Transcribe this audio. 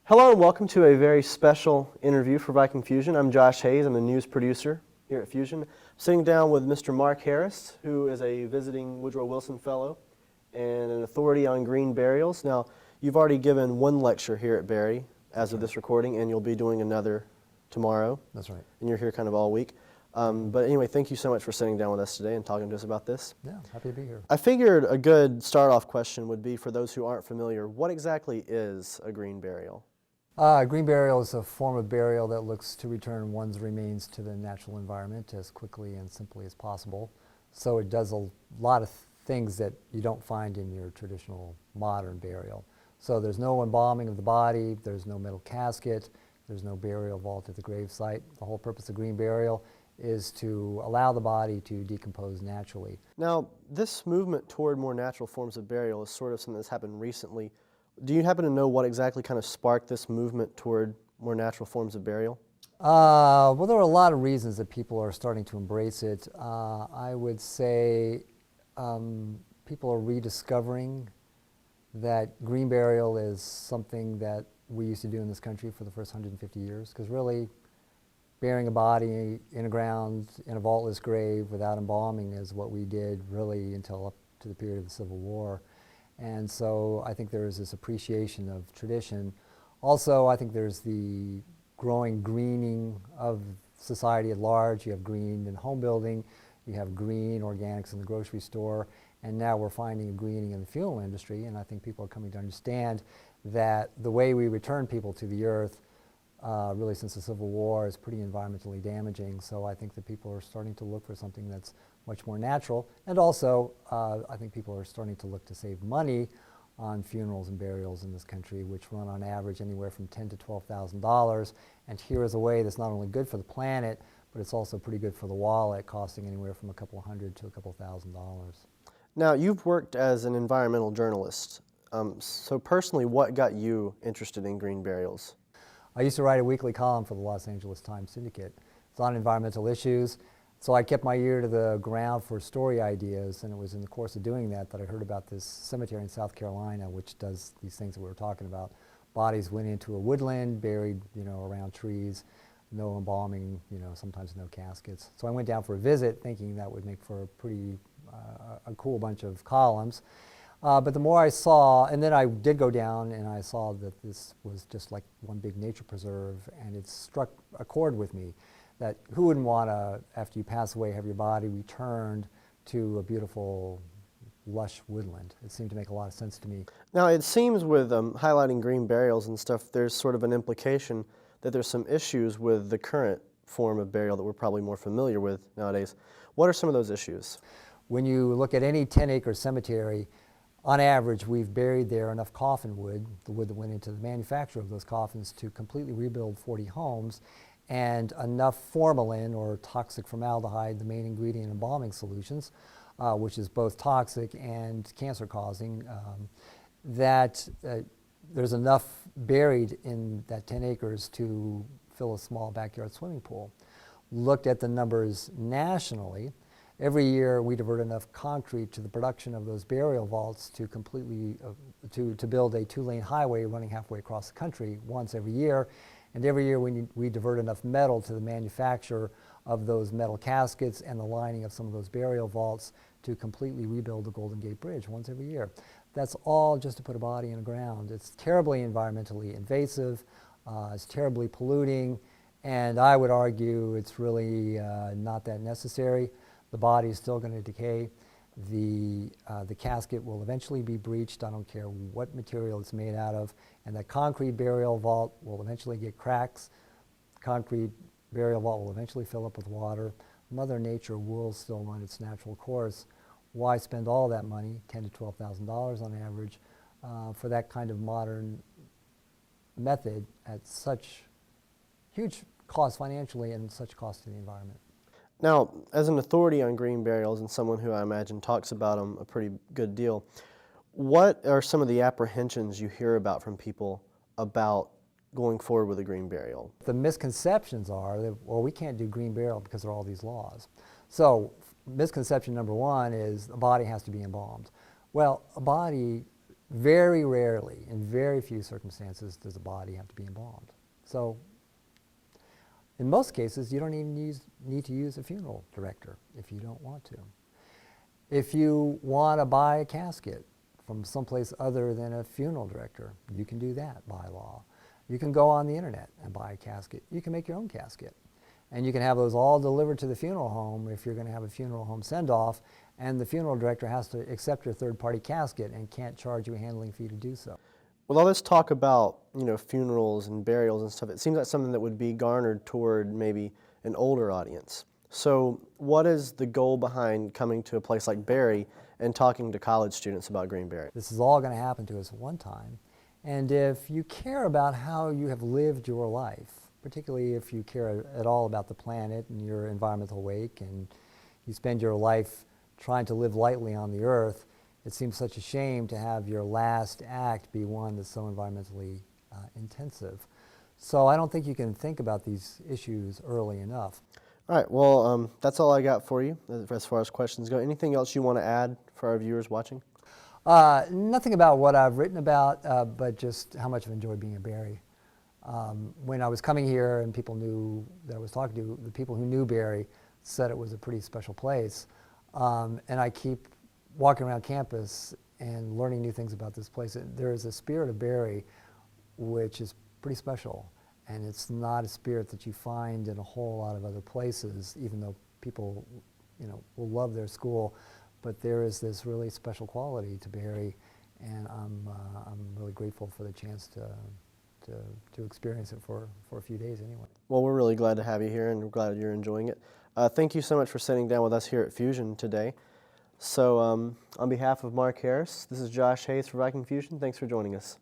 Hello and welcome to a very special interview for Viking Fusion. I'm Josh Hayes. I'm a news producer here at Fusion. I'm sitting down with Mr. Mark Harris, who is a visiting Woodrow Wilson Fellow and an authority on green burials. Now, you've already given one lecture here at Barry as of this recording, and you'll be doing another tomorrow. That's right. And you're here kind of all week. But anyway, thank you so much for sitting down with us today and talking to us about this. Yeah, happy to be here. I figured a good start-off question would be, for those who aren't familiar, what exactly is a green burial? Green burial is a form of burial that looks to return one's remains to the natural environment as quickly and simply as possible. So it does a lot of things that you don't find in your traditional modern burial. So there's no embalming of the body, there's no metal casket, there's no burial vault at the grave site. The whole purpose of green burial is to allow the body to decompose naturally. Now, this movement toward more natural forms of burial is sort of something that's happened recently. Do you happen to know what exactly kind of sparked this movement toward more natural forms of burial? Well, there are a lot of reasons that people are starting to embrace it. I would say people are rediscovering that green burial is something that we used to do in this country for the first 150 years, because really burying a body in a ground, in a vaultless grave without embalming is what we did really until up to the period of the Civil War. And so I think there is this appreciation of tradition. Also, I think there's the growing greening of society at large. You have green in home building, you have green organics in the grocery store, and now we're finding a greening in the funeral industry, and I think people are coming to understand that the way we return people to the earth really since the Civil War is pretty environmentally damaging. So I think that people are starting to look for something that's much more natural. And also, I think people are starting to look to save money on funerals and burials in this country, which run on average anywhere from $10,000 to $12,000. And here is a way that's not only good for the planet, but it's also pretty good for the wallet, costing anywhere from a couple hundred to a couple $1,000s. Now, you've worked as an environmental journalist. So personally, what got you interested in green burials? I used to write a weekly column for the Los Angeles Times Syndicate. It's on environmental issues. So I kept my ear to the ground for story ideas, and it was in the course of doing that that I heard about this cemetery in South Carolina which does these things that we were talking about. Bodies went into a woodland, buried, around trees, no embalming, sometimes no caskets. So I went down for a visit thinking that would make for a pretty a cool bunch of columns. But the more I saw, and then I did go down and I saw that this was just like one big nature preserve, and it struck a chord with me that who wouldn't want to, after you pass away, have your body returned to a beautiful, lush woodland. It seemed to make a lot of sense to me. Now, it seems with highlighting green burials and stuff, there's sort of an implication that there's some issues with the current form of burial that we're probably more familiar with nowadays. What are some of those issues? When you look at any 10-acre cemetery, on average, we've buried there enough coffin wood, the wood that went into the manufacture of those coffins, to completely rebuild 40 homes, and enough formalin, or toxic formaldehyde, the main ingredient in embalming solutions, which is both toxic and cancer-causing, that there's enough buried in that 10 acres to fill a small backyard swimming pool. Looked at the numbers nationally. Every year we divert enough concrete to the production of those burial vaults to completely, to build a 2-lane highway running halfway across the country once every year. And every year we divert enough metal to the manufacture of those metal caskets and the lining of some of those burial vaults to completely rebuild the Golden Gate Bridge once every year. That's all just to put a body in the ground. It's terribly environmentally invasive, it's terribly polluting, and I would argue it's really not that necessary. The body is still going to decay. The casket will eventually be breached. I don't care what material it's made out of. And that concrete burial vault will eventually get cracks. Concrete burial vault will eventually fill up with water. Mother Nature will still run its natural course. Why spend all that money, $10,000 to $12,000 on average, for that kind of modern method at such huge cost financially and such cost to the environment? Now, as an authority on green burials and someone who I imagine talks about them a pretty good deal, what are some of the apprehensions you hear about from people about going forward with a green burial? The misconceptions are that, well, we can't do green burial because there are all these laws. So misconception number one is a body has to be embalmed. Well, a body Very rarely, in very few circumstances, does the body have to be embalmed. So in most cases, you don't even need to use a funeral director if you don't want to. If you want to buy a casket from someplace other than a funeral director, you can do that by law. You can go on the internet and buy a casket. You can make your own casket. And you can have those all delivered to the funeral home if you're going to have a funeral home send-off, and the funeral director has to accept your third-party casket and can't charge you a handling fee to do so. With all this talk about, funerals and burials and stuff, it seems like something that would be garnered toward maybe an older audience. So what is the goal behind coming to a place like Barry and talking to college students about Green Burial? This is all going to happen to us at one time. And if you care about how you have lived your life, particularly if you care at all about the planet and your environmental wake, and you spend your life trying to live lightly on the earth, it seems such a shame to have your last act be one that's so environmentally intensive. So I don't think you can think about these issues early enough. All right, well, that's all I got for you as far as questions go. Anything else you want to add for our viewers watching? Nothing about what I've written about, but just how much I've enjoyed being a Barry. When I was coming here and people knew that I was talking to, the people who knew Barry said it was a pretty special place. And I keep walking around campus and learning new things about this place. There is a spirit of Barry which is pretty special. And it's not a spirit that you find in a whole lot of other places, even though people, will love their school. But there is this really special quality to Barry, and I'm really grateful for the chance to experience it for a few days anyway. Well, we're really glad to have you here, and we're glad you're enjoying it. Thank you so much for sitting down with us here at Fusion today. So on behalf of Mark Harris, this is Josh Hayes for Viking Fusion. Thanks for joining us.